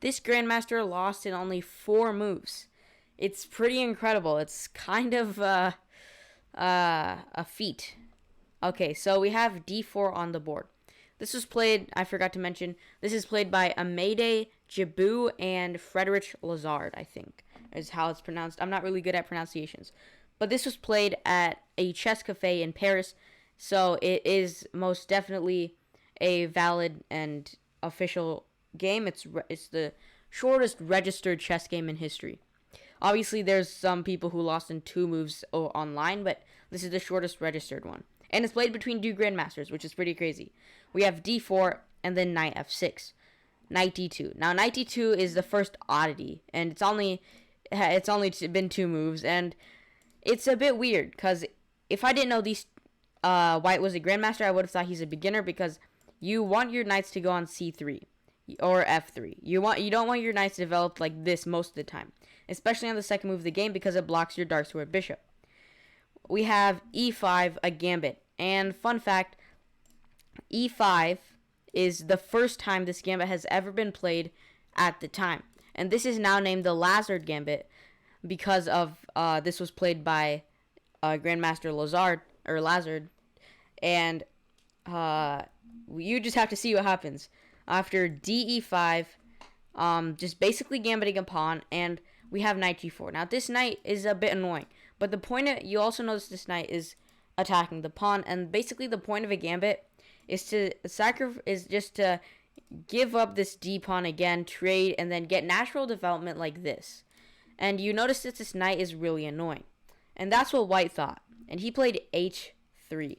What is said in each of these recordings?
this Grandmaster lost in only 4 moves. It's pretty incredible. It's kind of a feat. Okay, so we have d4 on the board. This was played, I forgot to mention, this is played by Amédée Djibril and Frédéric Lazard, I think, is how it's pronounced. I'm not really good at pronunciations. But this was played at a chess cafe in Paris, so it is most definitely a valid and official game. It's the shortest registered chess game in history. Obviously, there's some people who lost in 2 moves online, but this is the shortest registered one. And it's played between 2 grandmasters, which is pretty crazy. We have d4 and then knight f6, knight d2. Now, knight d2 is the first oddity, and it's only been 2 moves, and it's a bit weird because if I didn't know White was a grandmaster, I would have thought he's a beginner because you want your knights to go on c3 or f3. You don't want your knights to develop like this most of the time, especially on the second move of the game because it blocks your dark sword bishop. We have e5, a gambit, and fun fact, e5 is the first time this gambit has ever been played at the time, and this is now named the Lazard gambit because of this was played by Grandmaster Lazard, and you just have to see what happens after de5. Just basically gambiting a pawn, and we have knight g4. Now this knight is a bit annoying, but you also notice this knight is attacking the pawn, and basically the point of a gambit is just to give up this d pawn again, trade, and then get natural development like this. And you notice that this knight is really annoying, and that's what White thought, and he played h3.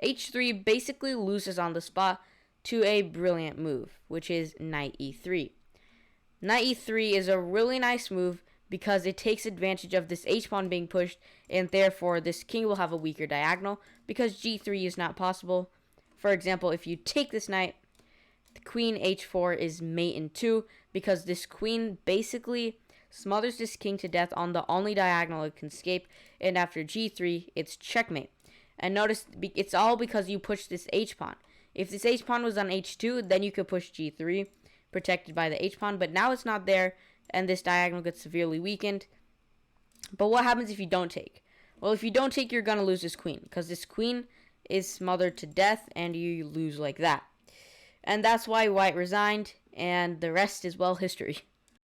h3 basically loses on the spot to a brilliant move, which is knight e3. Knight e3 is a really nice move because it takes advantage of this h-pawn being pushed, and therefore this king will have a weaker diagonal because g3 is not possible. For example, if you take this knight, the queen h4 is mate in 2 because this queen basically smothers this king to death on the only diagonal it can escape, and after g3, it's checkmate. And notice, it's all because you push this h-pawn. If this h-pawn was on h2, then you could push g3, protected by the h-pawn, but now it's not there, and this diagonal gets severely weakened. But what happens if you don't take? Well, if you don't take, you're going to lose this queen, because this queen is smothered to death, and you lose like that. And that's why White resigned, and the rest is, well, history.